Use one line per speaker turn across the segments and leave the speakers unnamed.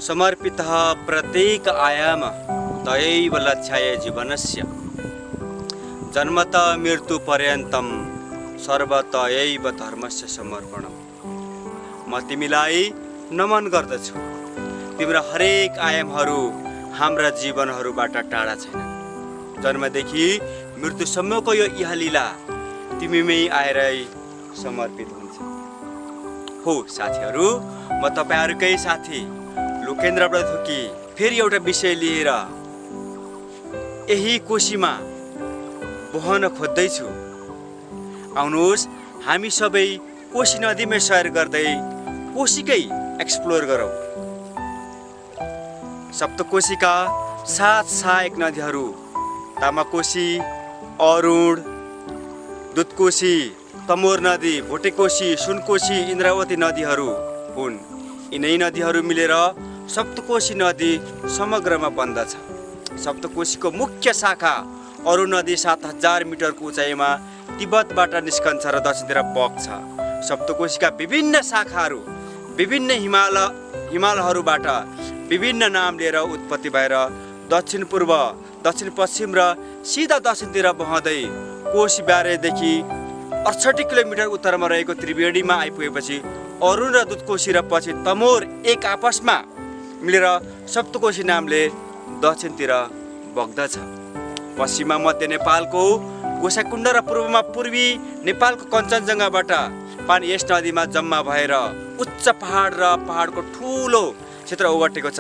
समर्पितः प्रत्येक आयाम तयैव लक्ष्याय जीवनस्य जन्मतः मृत्युपर्यन्तं सर्वतयैव धर्मस्य समर्पणम्। म तिमीलाई नमन गर्दछु। तिम्रो हरेक आयामहरू हाम्रा जीवनहरूबाट टाढा छैनन्। जन्मदेखि मृत्युसम्मको यो इहलीला तिमीमै आएरै समर्पित हुन्छ। हो साथीहरू, म तपाईहरुकै साथी लोकेन्द्र प्रथुकी फेरि एउटा विषय लिएर यही कोशीमा बहन खोज्दैछु। आउनुहोस् हामी सबै कोशी नदीमै सैर गर्दै कोशीकै एक्सप्लोर गरौँ। सप्तकोशीका 7 सहायक नदीहरू तामाकोशी, अरुण, दुधकोशी, तमोर नदी, भोटेकोशी, सुनकोशी, इन्द्रावती नदीहरू हुन्। यिनै नदीहरू मिलेर सप्तकोशी नदी समग्रमा बन्दछ। सप्तकोशीको मुख्य शाखा अरुण नदी 7000 मिटरको उचाइमा तिब्बतबाट निस्कन्छ र दक्षिणतिर बग्छ। सप्तकोशीका विभिन्न शाखाहरू विभिन्न हिमालहरूबाट विभिन्न नाम लिएर उत्पत्ति भएर दक्षिण पूर्व, दक्षिण पश्चिम र सिधा दक्षिणतिर बहँदै कोशी ब्यारेजदेखि 68 किलोमिटर उत्तरमा रहेको त्रिवेणीमा आइपुगेपछि अरुण र दुधकोशी र पछि तमोर एक आपसमा मिलेर सप्तकोशी नामले दक्षिणतिर बग्दछ। पश्चिममा मध्य नेपालको गोसाकुण्ड र पूर्वमा पूर्वी नेपालको कञ्चनजङ्घाबाट पानी यस नदीमा जम्मा भएर उच्च पहाड र पहाडको ठुलो क्षेत्र ओगटेको छ।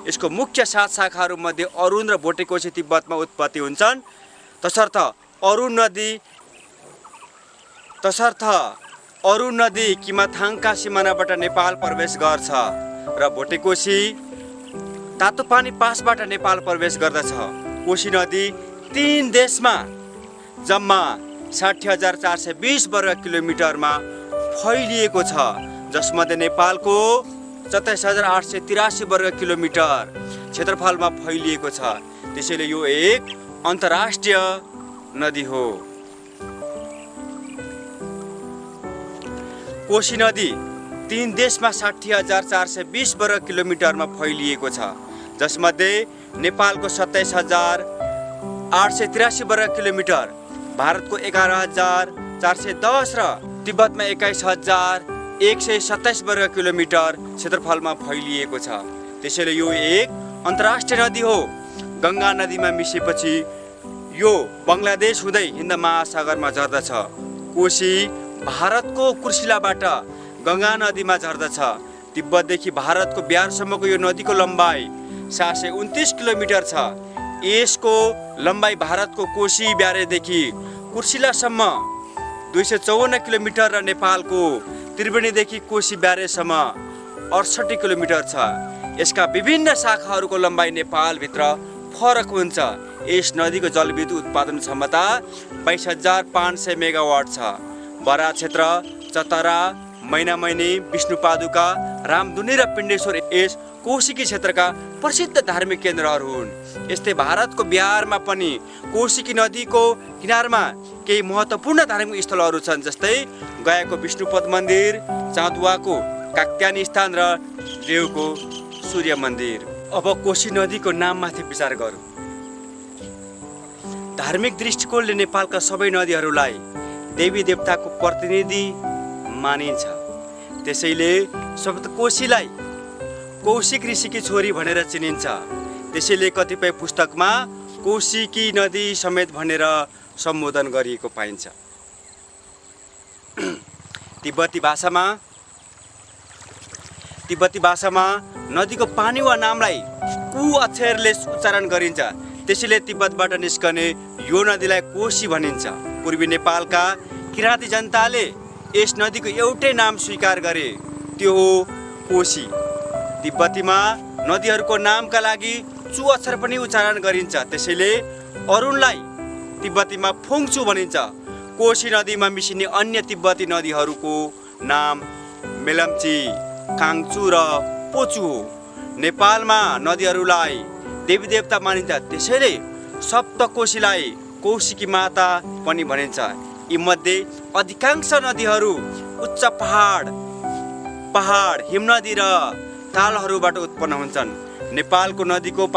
यसको मुख्य 7 शाखाहरू मध्ये अरुण र भोटेकोशी तिब्बतमा उत्पत्ति हुन्छन्। तसर्थ अरुण नदी किमाथाङका सिमानाबाट नेपाल प्रवेश गर्छ र भोटेकोशी तातोपानी पासबाट नेपाल प्रवेश गर्दछ। कोशी नदी 3 देशमा जम्मा 60,420 वर्ग किलोमिटरमा फैलिएको छ, जसमध्ये नेपालको 27,883 वर्ग किलोमिटर क्षेत्रफलमा फैलिएको छ। त्यसैले यो एक अन्तर्राष्ट्रिय नदी हो। कोशी नदी 3 देशमा 60,420 वर्ग किलोमिटरमा फैलिएको छ, जसमध्ये नेपालको 27,883 वर्ग किलोमिटर, भारतको 11,410 र तिब्बतमा 21,127 वर्ग किलोमिटर क्षेत्रफलमा फैलिएको छ। त्यसैले यो एक अन्तर्राष्ट्रिय नदी हो। गङ्गा नदीमा मिसेपछि यो बङ्गलादेश हुँदै हिन्द महासागरमा झर्दछ। कोशी भारतको कुर्सिलाबाट गङ्गा नदीमा झर्दछ। तिब्बतदेखि भारतको बिहारसम्मको यो नदीको लम्बाइ 729 किलोमिटर छ। यसको लम्बाइ भारतको कोशी ब्यारेजदेखि कुर्सिलासम्म 254 किलोमिटर र नेपालको त्रिवेणीदेखि कोशी ब्यारेजसम्म 68 किलोमिटर छ। यसका विभिन्न शाखाहरूको लम्बाइ नेपालभित्र फरक हुन्छ। यस नदीको जलविद्युत उत्पादन क्षमता 22,500 मेगावाट छ। बराक क्षेत्र, चतरा, मैनामैनी, विष्णुपादुका, रामधुनी र पिण्डेश्वर यस कोशीकी क्षेत्रका प्रसिद्ध धार्मिक केन्द्रहरू हुन्। यस्तै भारतको बिहारमा पनि कोशीकी नदीको किनारमा केही महत्त्वपूर्ण धार्मिक स्थलहरू छन्, जस्तै गयाको विष्णुपद मन्दिर, चाँदुवाको कात्यायनी स्थान र देवको सूर्य मन्दिर। अब कोशी नदीको नाममाथि विचार गरौँ। धार्मिक दृष्टिकोणले नेपालका सबै नदीहरूलाई देवी देवताको प्रतिनिधि मानिन्छ। त्यसैले सप्तकोशीलाई कौशिक ऋषिकी छोरी भनेर चिनिन्छ। त्यसैले कतिपय पुस्तकमा कौशिकी नदी समेत भनेर सम्बोधन गरिएको पाइन्छ। तिब्बती भाषामा नदीको पानी वा नामलाई कु अक्षरले उच्चारण गरिन्छ। त्यसैले तिब्बतबाट निस्कने यो नदीलाई कोशी भनिन्छ। पूर्वी नेपालका किराँती जनताले यस नदीको एउटै नाम स्वीकार गरे, त्यो हो कोशी। तिब्बतीमा नदीहरूको नामका लागि चु अक्षर पनि उच्चारण गरिन्छ। त्यसैले अरुणलाई तिब्बतीमा फुङचु भनिन्छ। कोशी नदीमा मिसिने अन्य तिब्बती नदीहरूको नाम मेलम्ची, काङचु र पोचु हो। नेपालमा नदीहरूलाई देवी देवता मानिन्छ। त्यसैले सप्तकोशीलाई कौशिकी माता पनि भनिन्छ। यी मध्ये अधिकांश नदीहरू उच्च पहाड, हिमनदी र तालहरूबाट उत्पन्न हुन्छन्। नेपालको नदीको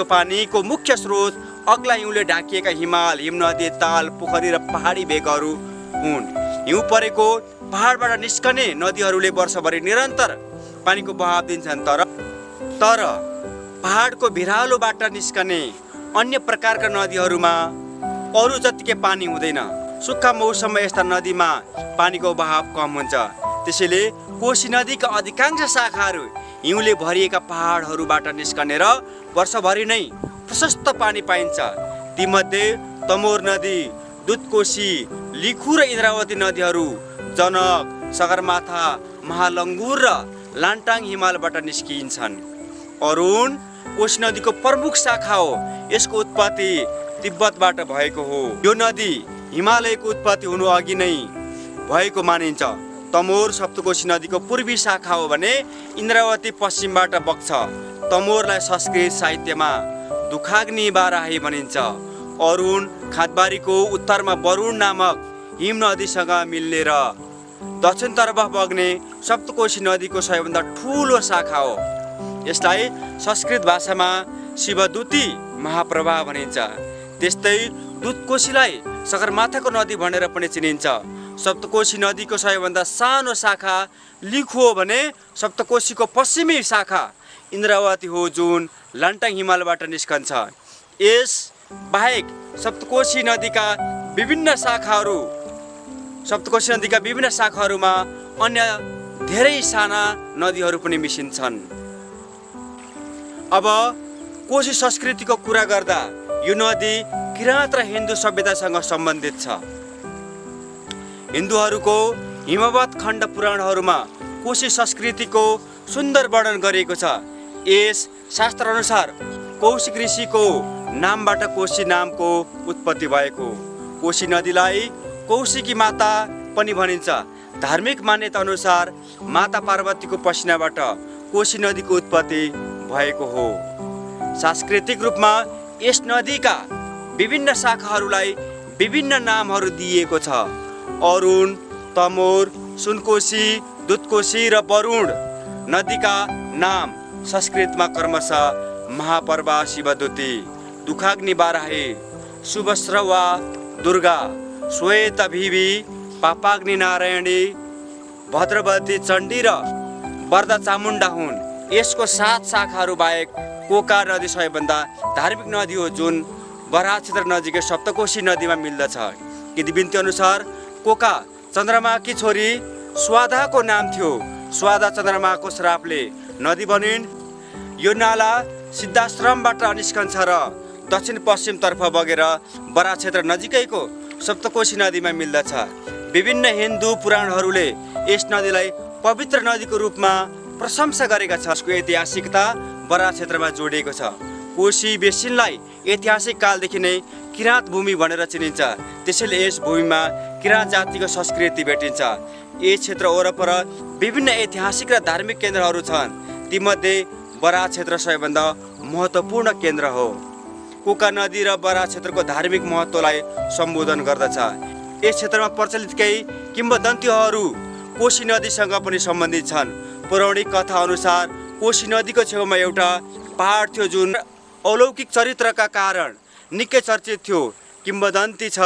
पानीको मुख्य स्रोत अग्ला हिउँले ढाकिएका हिमाल, हिमनदी, ताल, पोखरी र पहाडी भेगहरू हुन्। हिउँ परेको पहाडबाट निस्कने नदीहरूले वर्षभरि निरन्तर पानीको बहाव दिन्छन्। तर पहाडको भिरालोबाट निस्कने अन्य प्रकारका नदीहरूमा अरू जतिकै पानी हुँदैन। सुक्खा मौसममा यस्ता नदीमा पानीको बहाव कम हुन्छ। त्यसैले कोशी नदीका अधिकांश शाखाहरू हिउँले भरिएका पहाडहरूबाट निस्कने र वर्षभरि नै प्रशस्त पानी पाइन्छ। तीमध्ये तमोर नदी, दुधकोशी, लिखु र इन्द्रावती नदीहरू जनक, सगरमाथा, महालङ्गुर र लान्टाङ हिमालबाट निस्किन्छन्। अरुण कोशी नदीको प्रमुख शाखा हो। यसको उत्पत्ति तिब्बतबाट भएको हो। यो नदी हिमालयको उत्पत्ति हुनु अघि नै भएको मानिन्छ। तमोर सप्तकोशी नदीको पूर्वी शाखा हो भने इन्द्रावती पश्चिमबाट बग्छ। तमोरलाई संस्कृत साहित्यमा दुखाग्नि बाराही भनिन्छ। अरुण खातबारीको उत्तरमा वरुण नामक हिम नदीसँग मिल्ने र दक्षिणतर्फ बग्ने सप्तकोशी नदीको सबैभन्दा ठुलो शाखा हो। यसलाई संस्कृत भाषामा शिवदूती महाप्रवाह भनिन्छ। त्यस्तै दुधकोशीलाई सगरमाथाको नदी भनेर पनि चिनिन्छ। सप्तकोशी नदीको सबैभन्दा सानो शाखा लिखु हो भने सप्तकोशीको पश्चिमी शाखा इन्द्रावती हो, जुन लान्टाङ हिमालबाट निस्कन्छ। यस बाहेक सप्तकोशी नदीका विभिन्न शाखाहरूमा अन्य धेरै साना नदीहरू पनि मिसिन्छन्। अब कोशी संस्कृतिको कुरा गर्दा यो नदी किराँत र हिन्दू सभ्यतासँग सम्बन्धित छ। हिन्दूहरूको हिमवत खण्ड पुराणहरूमा कोशी संस्कृतिको सुन्दर वर्णन गरिएको छ। यस शास्त्र अनुसार कौशिक ऋषिको नामबाट कोशी नामको उत्पत्ति भएको। कोशी नदीलाई कौशिकी माता पनि भनिन्छ। धार्मिक मान्यता अनुसार माता पार्वतीको पसिनाबाट कोशी नदीको उत्पत्ति भएको हो। सांस्कृतिक रूपमा यस नदीका विभिन्न शाखाहरूलाई विभिन्न नामहरू दिइएको छ। अरुण, तमोर, सुनकोशी, दुधकोशी र वरुण नदीका नाम संस्कृतमा क्रमशः महापर्वा शिवदूती, दुखाग्नि बाराही, शुभस्रवा दुर्गा, श्वेत भिवी, पापाग्नि नारायणी, भद्रवती चण्डी र वरदा चामुण्डा हुन्। यसको 7 शाखाहरू बाहेक कोका नदी सबैभन्दा धार्मिक नदी हो, जुन बराह क्षेत्र नजिकै सप्तकोशी नदीमा मिल्दछ। किंवदन्ती अनुसार कोका चन्द्रमाकी छोरी स्वादाको नाम थियो। स्वादा चन्द्रमाको श्रापले नदी बनिन्। यो नाला सिद्धाश्रमबाट निस्कन्छ र दक्षिण पश्चिमतर्फ बगेर बराह क्षेत्र नजिकैको सप्तकोशी नदीमा मिल्दछ। विभिन्न हिन्दू पुराणहरूले यस नदीलाई पवित्र नदीको रूपमा प्रशंसा गरेका छन्। यसको ऐतिहासिकता बराह क्षेत्रमा जोडिएको छ। कोशी बेसिनलाई ऐतिहासिक कालदेखि नै किराँत भूमि भनेर चिनिन्छ। त्यसैले यस भूमिमा किराँत जातिको संस्कृति भेटिन्छ। यस क्षेत्र वरपर विभिन्न ऐतिहासिक र धार्मिक केन्द्रहरू छन्। तीमध्ये बराह क्षेत्र सबैभन्दा महत्त्वपूर्ण केन्द्र हो। कोका नदी र बराह क्षेत्रको धार्मिक महत्त्वलाई सम्बोधन गर्दछ। यस क्षेत्रमा प्रचलित केही किंवदन्तीहरू कोशी नदीसँग पनि सम्बन्धित छन्। पौराणिक कथा अनुसार कोशी नदीको छेउमा एउटा पहाड थियो, जुन अलौकिक चरित्रका कारण निकै चर्चित थियो। किंवदन्ती छ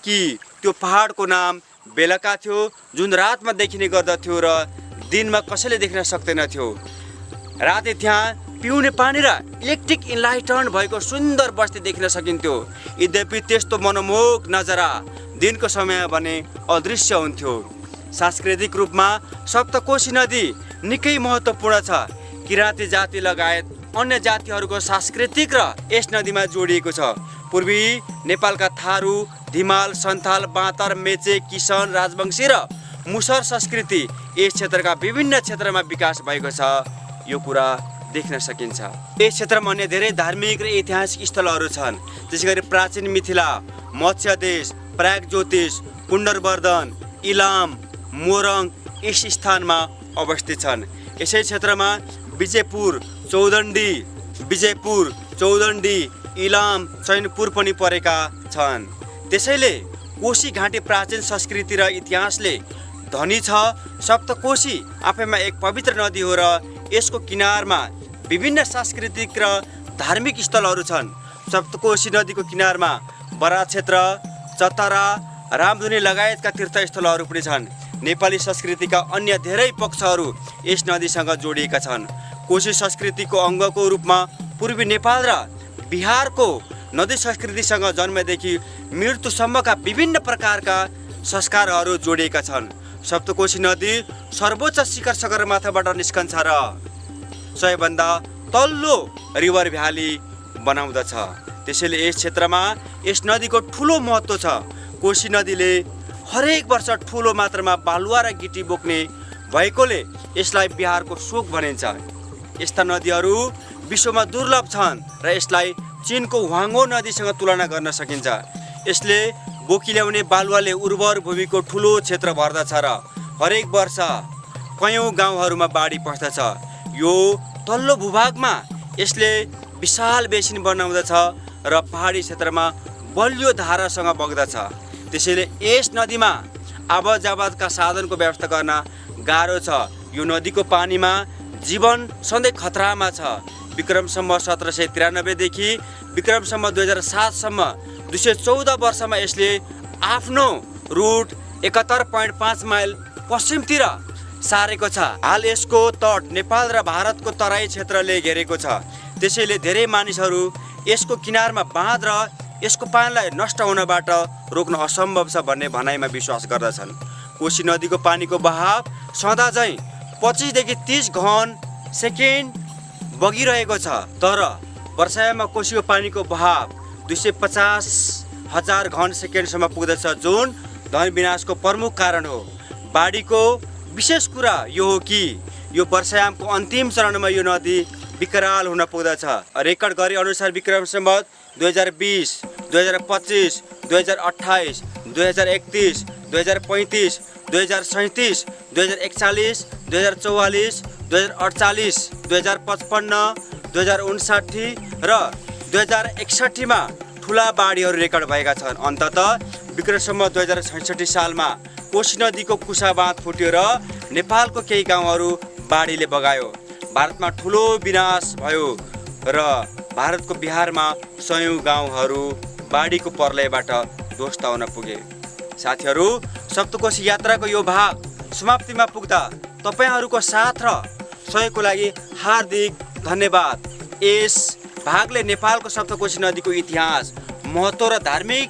कि त्यो पहाडको नाम बेलका थियो, जुन रातमा देखिने गर्दथ्यो र दिनमा कसैले देख्न सक्दैनथ्यो। राति त्यहाँ पिउने पानी र इलेक्ट्रिक इन्लाइटन भएको सुन्दर बस्ती देख्न सकिन्थ्यो। यद्यपि त्यस्तो मनमोहक नजारा दिनको समय भने अदृश्य हुन्थ्यो। सांस्कृतिक रूपमा सप्तकोशी नदी निकै महत्त्वपूर्ण छ। किराँती जाति लगायत अन्य जातिहरूको सांस्कृतिक र यस नदीमा जोडिएको छ। पूर्वी नेपालका थारू, धिमाल, सन्थाल, बाँतर, मेचे, किसन, राजवंशी र मुसर संस्कृति यस क्षेत्रका विभिन्न क्षेत्रमा विकास भएको छ। यो कुरा देख्न सकिन्छ। यस क्षेत्रमा अन्य धेरै धार्मिक र ऐतिहासिक स्थलहरू छन्। त्यसैगरी प्राचीन मिथिला, मत्स्य देश, प्रागज्योतिष, पुण्डरवर्धन, इलाम, मोरङ यस स्थानमा अवस्थित छन्। यसै क्षेत्रमा विजयपुर, चौदण्डी, इलाम, चैनपुर पनि परेका छन्। त्यसैले कोशी घाटी प्राचीन संस्कृति र इतिहासले धनी छ। सप्तकोशी आफैमा एक पवित्र नदी हो र यसको किनारमा विभिन्न सांस्कृतिक र धार्मिक स्थलहरू छन्। सप्तकोशी नदीको किनारमा बरात क्षेत्र, चतरा, रामधुनी लगायतका तीर्थस्थलहरू पनि छन्। नेपाली संस्कृतिका अन्य धेरै पक्षहरू यस नदीसँग जोडिएका छन्। कोशी संस्कृतिको अङ्गको रूपमा पूर्वी नेपाल र बिहारको नदी संस्कृतिसँग जन्मदेखि मृत्युसम्मका विभिन्न प्रकारका संस्कारहरू जोडिएका छन्। सप्तकोशी नदी सर्वोच्च शिखर सगरमाथाबाट निस्कन्छ र सबैभन्दा तल्लो रिभर भ्याली बनाउँदछ। त्यसैले यस क्षेत्रमा यस नदीको ठुलो महत्त्व छ। कोशी नदीले हरेक वर्ष ठुलो मात्रामा बालुवा र गिटी बोक्ने भएकोले यसलाई बिहारको शोक भनिन्छ। यस्ता नदीहरू विश्वमा दुर्लभ छन् र यसलाई चीनको ह्वाङ्गो नदीसँग तुलना गर्न सकिन्छ। यसले बोकिल्याउने बालुवाले उर्वर भूमिको ठुलो क्षेत्र भर्दछ र हरेक वर्ष कयौँ गाउँहरूमा बाढी पस्दछ। यो तल्लो भूभागमा यसले विशाल बेसिन बनाउँदछ र पहाडी क्षेत्रमा बलियो धारासँग बग्दछ। त्यसैले यस नदीमा आवाजावतका साधनको व्यवस्था गर्न गाह्रो छ। यो नदीको पानीमा जीवन सधैँ खतरामा छ। विक्रमसम्म 1793 देखि विक्रमसम्म 2007 214 वर्षमा यसले आफ्नो रुट 71.5 माइल पश्चिमतिर सारेको छ। हाल यसको तट नेपाल र भारतको तराई क्षेत्रले घेरेको छ। त्यसैले धेरै मानिसहरू यसको किनारमा बाँध र यसको पानीलाई नष्ट हुनबाट रोक्न असम्भव छ भन्ने भनाइमा विश्वास गर्दछन्। कोशी नदीको पानीको बहाव सदा झैँ 25 देखि 30 घन सेकेन्ड बगिरहेको छ। तर वर्षायाममा कोशीको पानीको बहाव 250,000 घन सेकेन्डसम्म पुग्दछ, जुन धन विनाशको प्रमुख कारण हो। बाढीको विशेष कुरा यो हो कि यो वर्षायामको अन्तिम चरणमा यो नदी विकराल हुन पुग्दछ। रेकर्ड गरे अनुसार विक्रम सम्वत 2020, 2025, 2028, 2031, 2035, 2037, 2041, 2044, 2048, 2055, 2059 र 2061 मा ठुला बाढीहरू रेकर्ड भएका छन्। अन्ततः विक्रम सम्वत 2066 सालमा कोशी नदीको कुसा बाँध फुट्यो र नेपालको केही गाउँहरू बाढीले बगायो। भारतमा ठुलो विनाश भयो र भारतको बिहारमा सयौं गाउँहरू बाढीको प्रलयबाट ध्वस्त हुन पुगे। साथीहरू, सप्तकोशी यात्राको यो भाग समाप्तिमा पुग्दा तपाईहरूको साथ र सहयोगको लागि हार्दिक धन्यवाद। यस भागले नेपालको सप्तकोशी नदीको इतिहास, महत्त्व र धार्मिक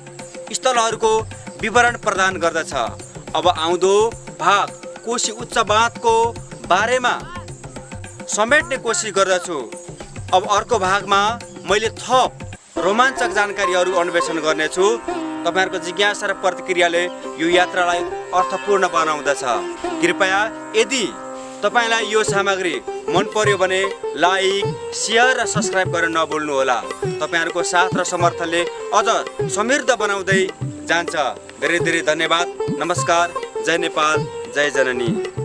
स्थलहरूको विवरण प्रदान गर्दछ। अब आउँदो भाग कोशी उच्च बाँधको बारेमा समेट्ने कोसिस गर्दछु। अब अर्को भागमा मैले थप रोमाञ्चक जानकारीहरू अन्वेषण गर्नेछु। तपाईहरुको जिज्ञासा र प्रतिक्रियाले यो यात्रालाई अर्थपूर्ण बनाउँदछ। कृपया यदि तपाईलाई यो सामग्री मन पर्यो भने लाइक, शेयर र सब्स्क्राइब गर्न नभुल्नुहोला। तपाईहरुको साथ र समर्थनले अझ समृद्ध बनाउँदै जान्छ। धेरै धेरै धन्यवाद। नमस्कार। जय नेपाल, जय जननी।